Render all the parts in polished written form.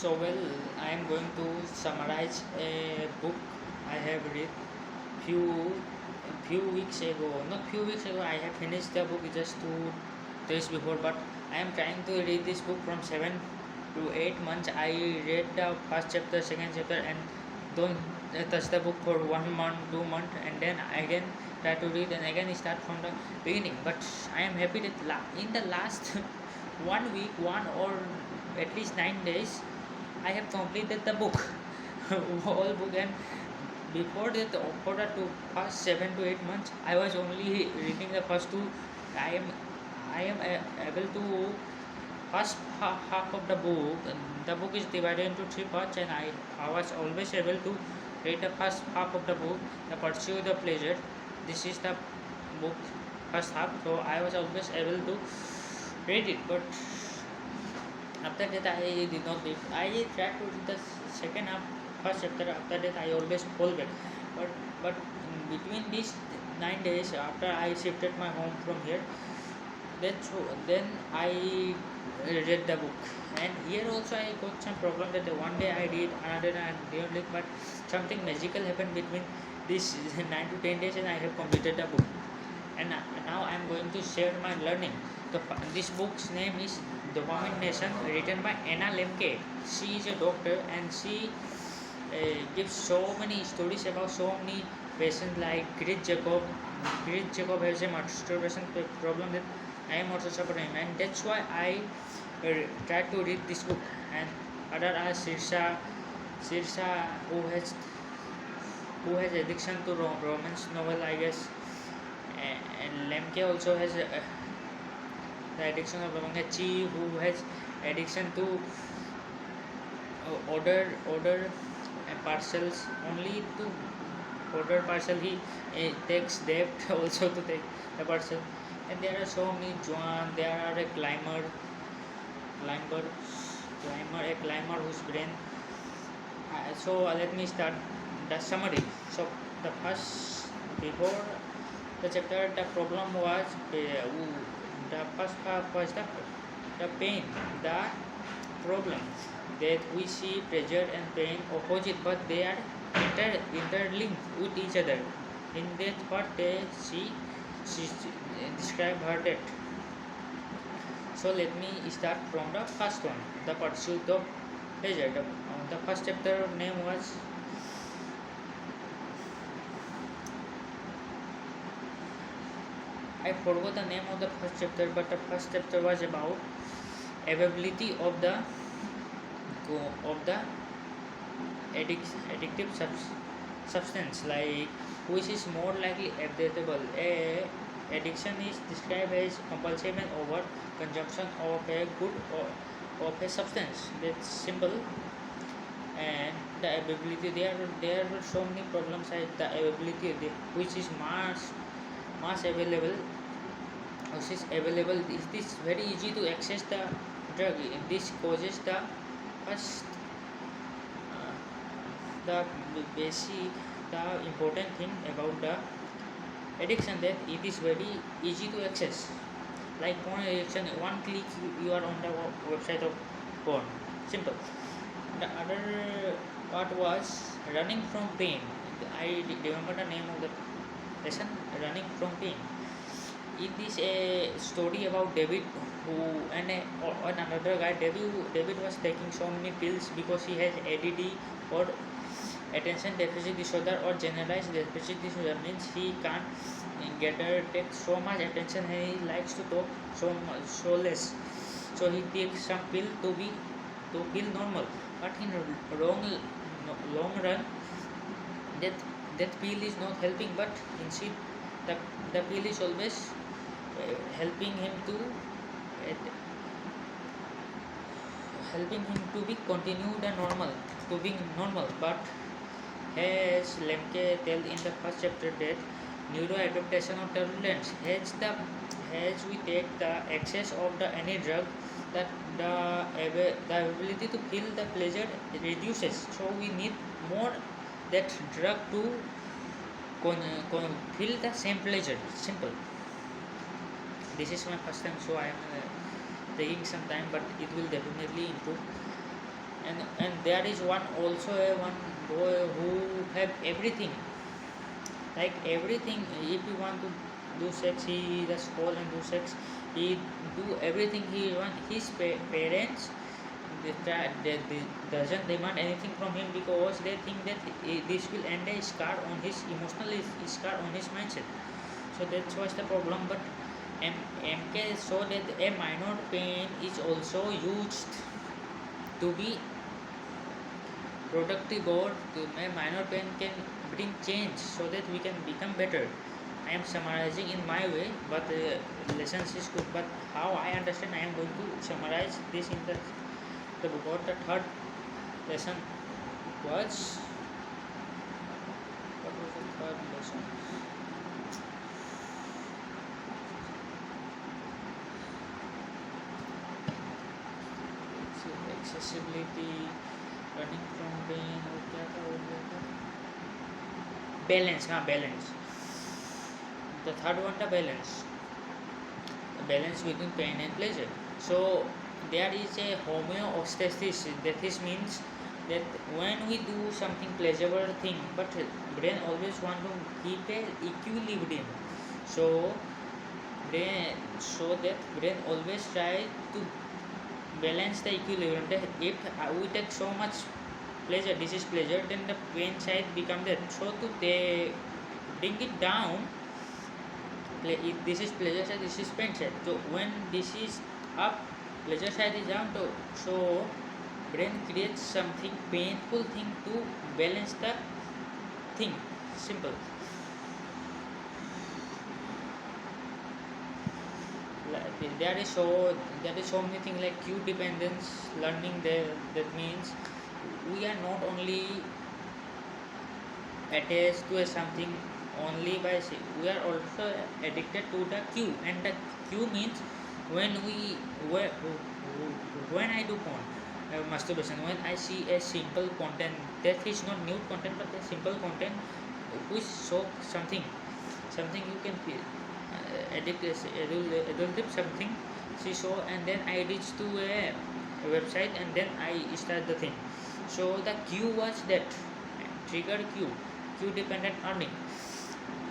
So well, I am going to summarize a book I have read few few weeks ago. Not few weeks ago. I have finished the book just 2 days before. But I am trying to read this book from 7 to 8 months. I read the first chapter, second chapter, and don't touch the book for 1 month, 2 months, and then again try to read and again start from the beginning. But I am happy that in the last 1 week, 1 or at least 9 days, I have completed the book, whole book, and before that, for the first 7 to 8 months, I was only reading the first two. I am, able to first half of the book. The book is divided into three parts, and I was always able to read the first half of the book, the Pursue the Pleasure. This is the book first half, so I was always able to read it. But after that, I did not read. I tried to read the second half, first chapter. After that, I always fall back. But in between these 9 days, after I shifted my home from here, then I read the book. And here also I got some problem that one day I read, another day I didn't read, but something magical happened between these 9 to 10 days, and I have completed the book. And now I am going to share my learning. This book's name is Dopamine Nation, written by Anna Lemke. She is a doctor, and she gives so many stories about so many patients like Chris Jacob. Chris Jacob has a masturbation problem that I am also suffering, and that's why I try to read this book. And other are Sirsa, who has addiction to romance novel, I guess. And Lemke also has the addiction of romance. Chi, who has addiction to order and parcels, only to order parcel. He takes debt also to take the parcel. And there are so many Juan. There are a climber, a climber whose brain. So let me start the summary. So the first, before the chapter, the problem was the first part was the pain, the problem, that we see pleasure and pain opposite, but they are interlinked with each other. In that part, she describe her that. So let me start from the first one, the pursuit of pleasure. The first chapter name was, I forgot the name of the first chapter, but the first chapter was about availability of the addictive substance, like which is more likely available. Addiction is described as compulsive and over consumption of a good or of a substance. That's simple. And the availability, there were so many problems at the availability, which is mass available, which is available. Is this very easy to access the drug? This causes the first, uh, the basic, the important thing about the addiction, that it is very easy to access. Like porn addiction, one click you are on the website of porn. Simple. The other part was running from pain. I remember the name of the lesson, running from pain. It is a story about David, who or another guy. David was taking so many pills because he has ADD, or attention deficit disorder, or generalized deficit disorder. Means he can't take so much attention, and he likes to talk so less. So he takes some pill to feel normal, but in long run, that pill is not helping, but instead the pill is always helping him to uh, be continue the normal, to being normal. But as Lemke tells in the first chapter, that neuroadaptation of tolerance, as we take the excess of the any drug, that the ability to feel the pleasure reduces. So we need more that drug to feel the same pleasure. Simple. This is my first time, so I am taking some time, but it will definitely improve. And there is one also a one boy who have everything, like everything. If you want to do sex, he just call and do sex. He do everything he want. His parents, they doesn't demand anything from him because they think that this will end a scar on his emotional scar on his mindset. So that's what's the problem. But MK so that a minor pain is also used to be productive, or a minor pain can bring change so that we can become better. I am summarizing in my way, but lessons is good. But how I understand, I am going to summarize this in the book. Or the third lesson was, what was the third lesson? Accessibility, running from pain, और क्या था हो गया था, balance. हाँ, balance. The third one, the balance between pain and pleasure. So there is a homeostasis. That is means that when we do something pleasurable thing, but brain always want to keep a equilibrium. So that brain always try to balance the equilibrium. That if we take so much pleasure, this is pleasure, then the pain side become that. So to they bring it down, if this is pleasure side, this is pain side. So when this is up, pleasure side is down. So brain creates something painful thing to balance the thing. Simple. There is so many things like cue dependence learning there. That means we are not only attached to a something only by we are also addicted to the cue. And the cue means when when I do porn, masturbation, when I see a simple content, that is not nude content but a simple content which show something you can feel, adult something she show, and then I reach to a website and then I start the thing. So the cue was that trigger cue dependent earning.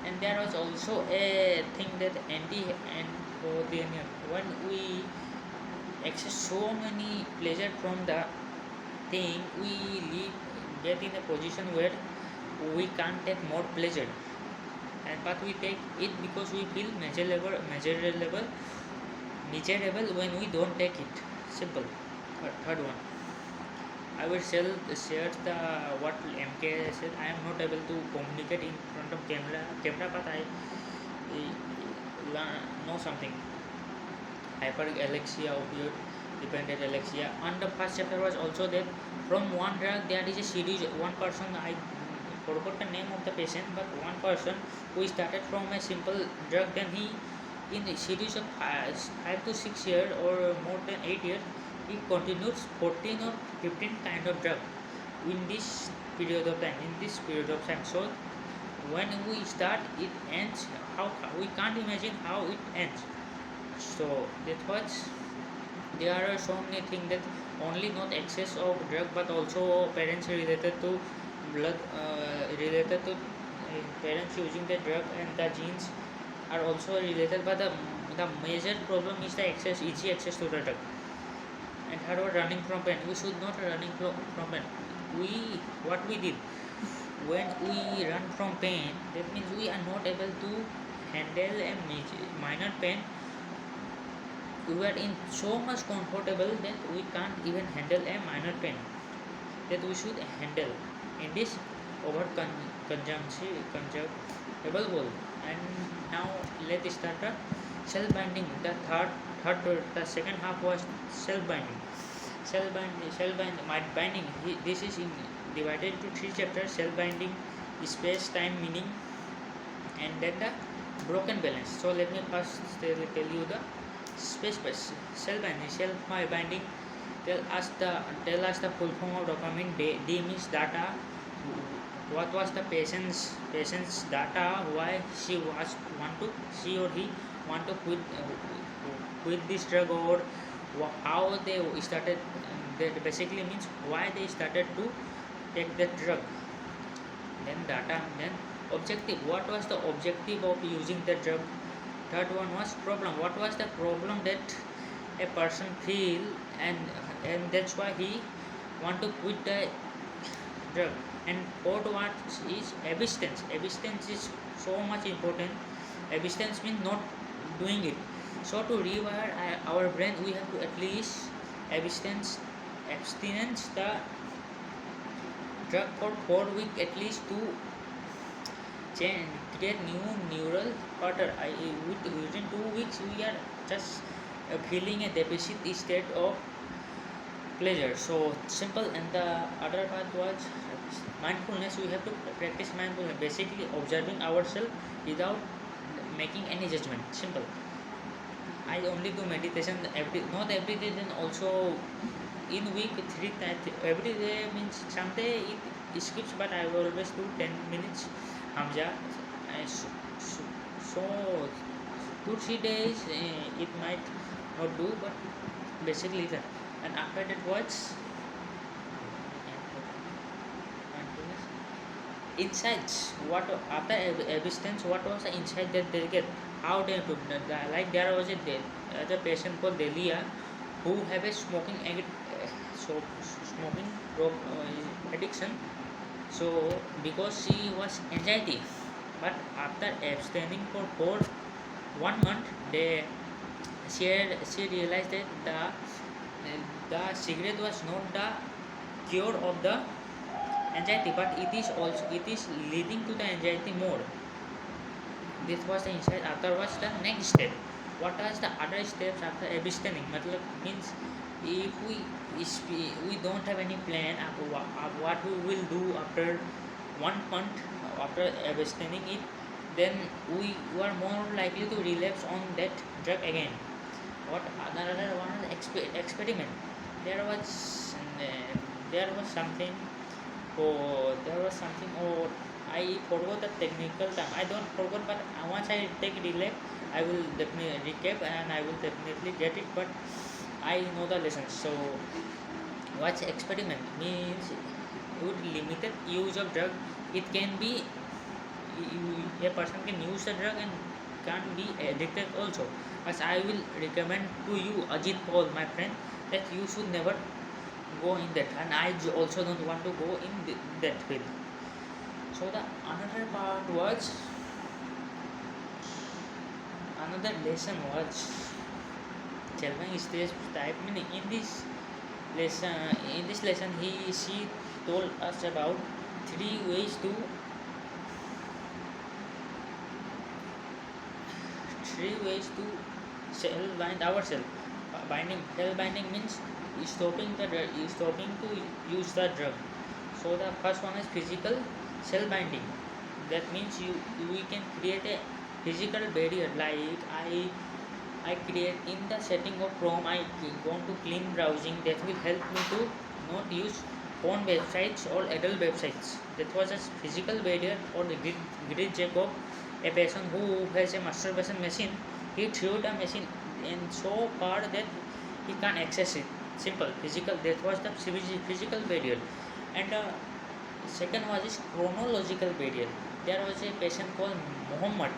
And there was also a thing that anti-androgenic, when we access so many pleasure from the thing, we get in a position where we can't take more pleasure, and but we take it because we feel miserable when we don't take it. Simple. Third one, I will share the what MK said. I am not able to communicate in front of camera, but I know something. Hyperalexia, opioid dependent alexia. And the first chapter was also that from one drug there is a series. One person, I forgot the name of the patient, but one person who started from a simple drug, then he in a series of 5 to 6 years or more than 8 years, he continues 14 or 15 kind of drug in this period of time. So when we start, it ends. How we can't imagine how it ends. So that was, there are so many things that only not excess of drug but also parents related to blood, related to parents using the drug, and the genes are also related. But the major problem is the easy access to the drug. And how about running from pain? We should not running from pain. What we did when we run from pain, that means we are not able to handle a minor pain. We were in so much comfortable that we can't even handle a minor pain that we should handle in this over conjunctival world. And now let's start the self binding. The second half was self binding. Binding. This is divided into 3 chapters: self binding, space time meaning, and then the broken balance. So let me first tell you the space self binding. Tell us the full form of dopamine. D means data. What was the patient's data? Why she or he want to quit this drug, or how they started that basically means why they started to take the drug. Then data, then objective, what was the objective of using the drug. Third one was problem, what was the problem that a person feel, and that's why he want to quit the drug. And fourth one is abstinence. Abstinence is so much important. Abstinence means not doing it. So to rewire our brain, we have to at least abstinence the drug for 4 weeks at least to change, create new neural pattern. Within 2 weeks we are just feeling a deficit state of pleasure. So simple. And the other part was mindfulness. We have to practice mindfulness, basically observing ourselves without making any judgment. Simple. I only do meditation not every day, then also in week 3 times. Every day means someday it skips, but I will always do 10 minutes hamza. So 2 3 days it might not do, but basically that. And after that was insights. What after abstinence, what was the insight that they get, how they took that. Like there was a patient called Delia who have a smoking addiction. So because she was anxiety, but after abstaining for 1 month, she realized that the cigarette was not the cure of the anxiety, but it is leading to the anxiety more. This was the insight. Afterwards, the next step. What are the other steps after abstaining? Matlab means if we don't have any plan of what we will do after 1 month after abstaining it, then we are more likely to relapse on that drug again. What another one is experiment. There was there was something. There was something. Oh, I forgot the technical term. I don't forgot, but once I take relay, I will definitely recap and I will definitely get it. But I know the lesson. So, what's experiment means? With limited use of drug, it can be a person can use the drug and can be addicted also. As I will recommend to you, Ajit Paul, my friend, that you should never go in that, and I also don't want to go in that field. So the another part was another lesson was Chelvang stage type meaning. In this lesson she told us about three ways to self bind ourselves. Self binding means stopping to use the drug. So the first one is physical self binding. That means we can create a physical barrier. Like I create in the setting of Chrome, I want to clean browsing. That will help me to not use porn websites or adult websites. That was a physical barrier. Or the Grid Jacob, a person who has a masturbation machine, he threw the machine in so far that he can't access it. Simple physical. That was the physical barrier. And second was this chronological barrier. There was a patient called Muhammad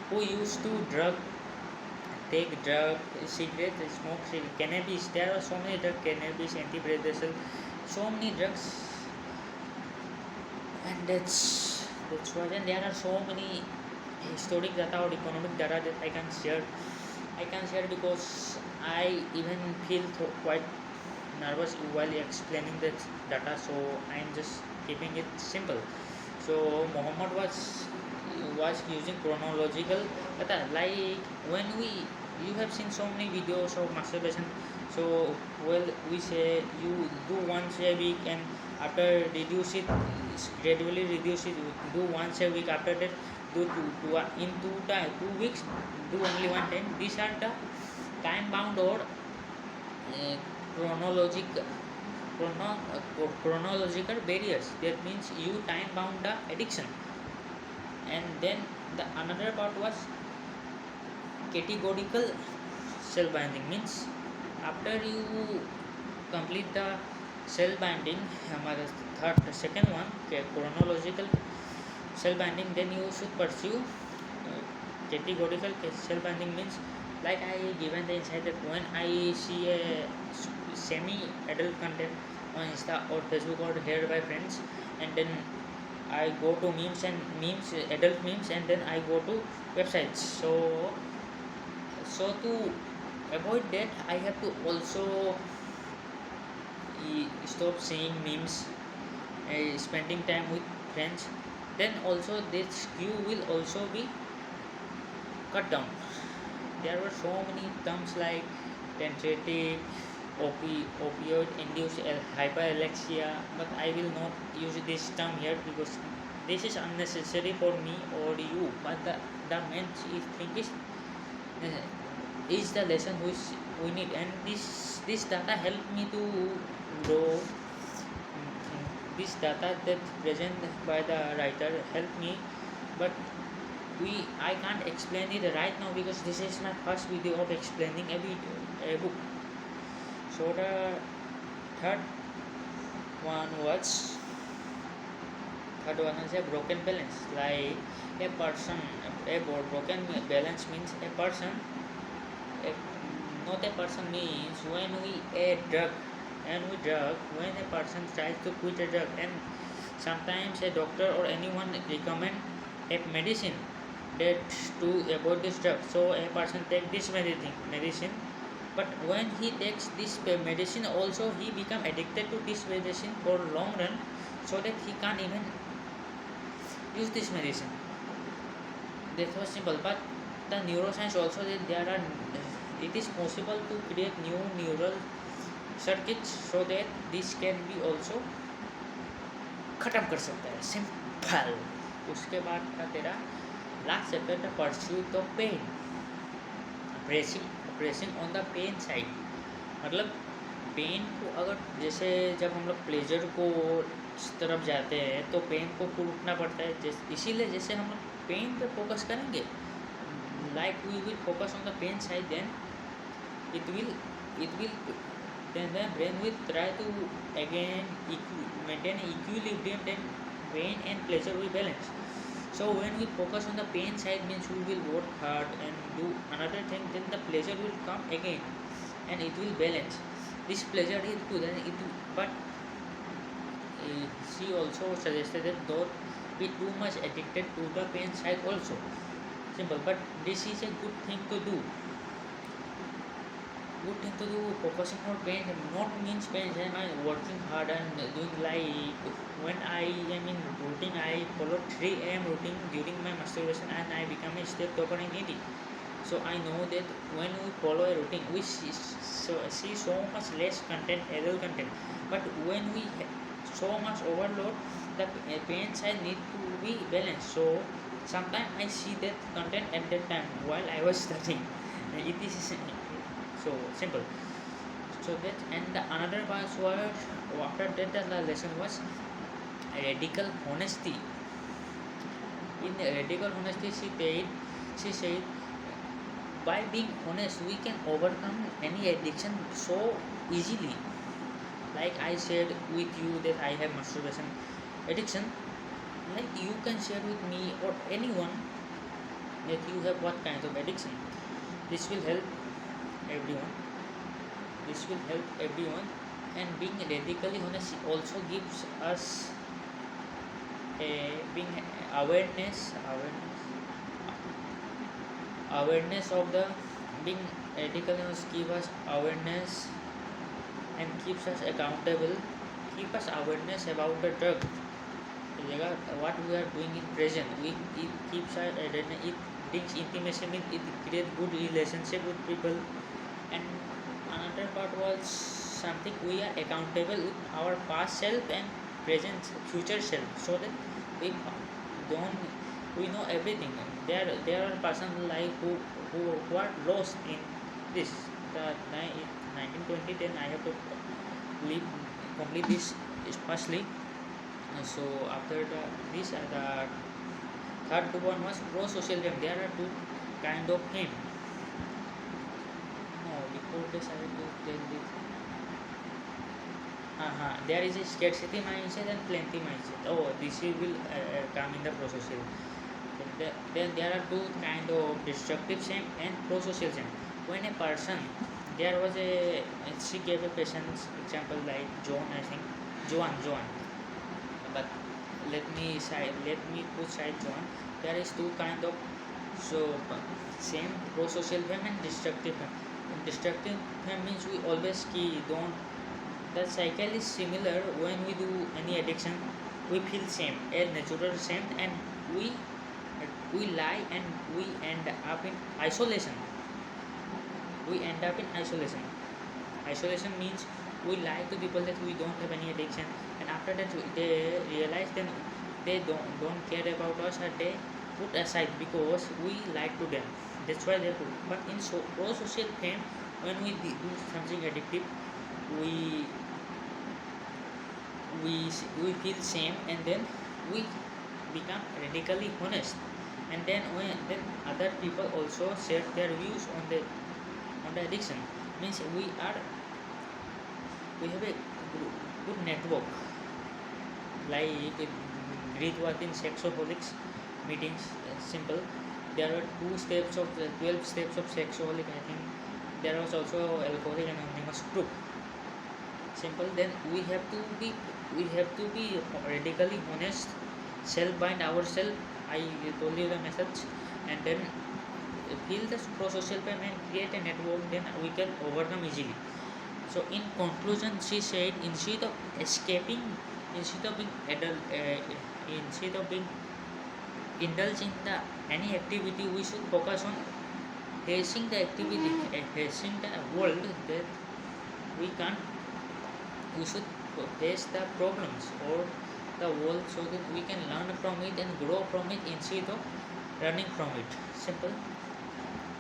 who used to take drug, cigarette, smoke cannabis. There are so many drugs, cannabis, antidepressant, so many drugs, and that's why. And there are so many historic data or economic data that I can share. Because I even feel quite nervous while explaining that data, so I am just keeping it simple. So Muhammad was using chronological data. Like when you have seen so many videos of masturbation. So we say you do once a week, and after gradually reduce it, do once a week. After that, in 2 weeks, do only one time. These are the time bound or chronological chronological barriers. That means you time bound the addiction. And then the another part was categorical self binding. Means after you complete the cell binding, the second one, okay, chronological cell binding, then you should pursue categorical cell binding. Means like I given the insight that when I see a semi adult content on Insta or Facebook or heard by friends, and then I go to memes, adult memes, and then I go to websites. So to avoid that, I have to also stop seeing memes, spending time with friends. Then also this queue will also be cut down. There were so many terms like dendritic, opioid induced hyperalexia, but I will not use this term here because this is unnecessary for me or you. But the main thing is the lesson which we need, and this data help me to grow. This data that present by the writer help me, but we I can't explain it right now because this is my first video of explaining a book. So the third one was third one is a broken balance. Like a person, broken balance means a person, a, not a person means when we a drug, and we drug when a person tries to quit a drug, and sometimes a doctor or anyone recommend a medicine that to avoid this drug. So a person take this medicine, but when he takes this medicine also he become addicted to this medicine for long run, so that he can't even use this medicine. That was simple, but the neuroscience also that there are it is possible to create new neural circuits so that this can be also खत्म कर सकता है, simple. उसके बाद था तेरा last chapter the pursuit of pain, pressing on the pain side. मतलब pain को अगर जैसे जब हम लोग प्लेजर को इस तरफ जाते हैं तो पेन को फिर उठना पड़ता है. इसीलिए जैसे हम लोग पेन पे फोकस करेंगे, like we will focus on the pain side, then it will then the brain will try to again maintain equilibrium, then pain and pleasure will balance. So when we focus on the pain side means we will work hard and do another thing, then the pleasure will come again and it will balance. This pleasure is good, and but she also suggested that don't be too much addicted to the pain side also. Simple, but this is a good thing to do. Focusing on pain not means pain when I working hard and doing like when I am in routine, I follow 3 a.m. routine during my masturbation and I become a step topper in eating. So I know that when we follow a routine we see so much less content, adult content, but when we so much overload, the pain side need to be balanced. So sometimes I see that content at that time while I was studying. It is so simple. So that, and the another was after that the lesson was radical honesty. In radical honesty she said by being honest we can overcome any addiction so easily. Like I said with you that I have masturbation addiction, like you can share with me or anyone that you have what kind of addiction. This will help everyone. This will help everyone, and being radically honest also gives us a being awareness of the being radically honest give us awareness and keeps us accountable, keep us awareness about the drug. What we are doing in present, it keeps us it brings intimacy, it creates good relationship with people. And another part was something we are accountable with our past self and present future self, so that we don't we know everything. There are persons like who are lost in this the 1920, then I have to leave complete this firstly. So after this the third one was pro social game. There are two kind of game. No, before this I will tell this. There is a scarcity mindset and plenty mindset. Oh, this will come in the prosocial. Then there are two kind of destructive shame and prosocial shame. When a person, there was a she gave a patient's example like John, I think Joan, but let me put side John. There is two kind of so same prosocial fame and destructive fame. Destructive fame means we always key don't. The cycle is similar when we do any addiction. We feel shame, a natural shame, and we we lie and we end up in isolation. We end up in isolation. Isolation means we lie to people that we don't have any addiction, and after that they realize then they don't care about us, or they put aside because we lied to them. That's why they put. But in pro-social fame, when we do something addictive, we we feel shame, and then we become radically honest, and then other people also share their views on the addiction. Means we have a good network, like greet what in sexaholics meetings. Simple, there are two steps of the 12 steps of sexaholic, I think. There was also alcoholic and anonymous group. Simple, then we have to be radically honest, self bind ourselves. I told you the message, and then feel the pro-social pain and create a network, then we can overcome easily. So in conclusion, she said, instead of escaping, instead of being instead of being indulged in the any activity, we should focus on facing the activity, facing the world that we can't. We should face the problems or the world, so that we can learn from it and grow from it instead of running from it. Simple,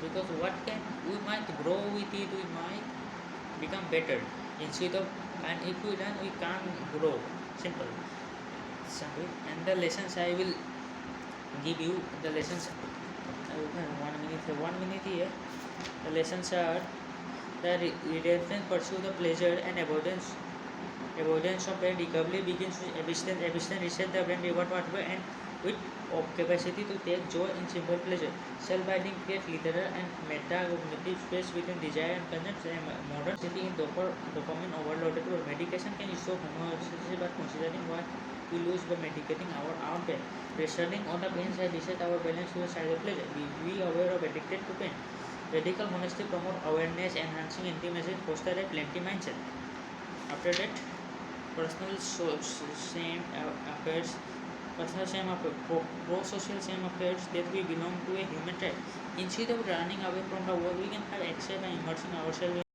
because what can we might grow with it, we might become better instead of, and if we learn we can't grow. Simple. Simple. And the lessons I will give you, the lessons, one minute here. The lessons are the redemption, pursue the pleasure, and avoidance of pain. Recovery begins with abstinence reset the brain reward pathway, and with of capacity to take joy in simple pleasure. Self-binding creates literal and metacognitive space between desire and consent. Modern city in dopamine overloaded, where medication can restore homeostasis, but considering what we lose by medicating our own pain. Returning on the pain side reset our balance to the side of pleasure. Be aware of addicted to pain. Radical honesty promote awareness, enhancing intimacy, foster a plenty mindset. After that, personal shame affairs. Personal shame affairs, pro-social shame affairs that we belong to a human tribe. Instead of running away from the world, we can have accept and immersing ourselves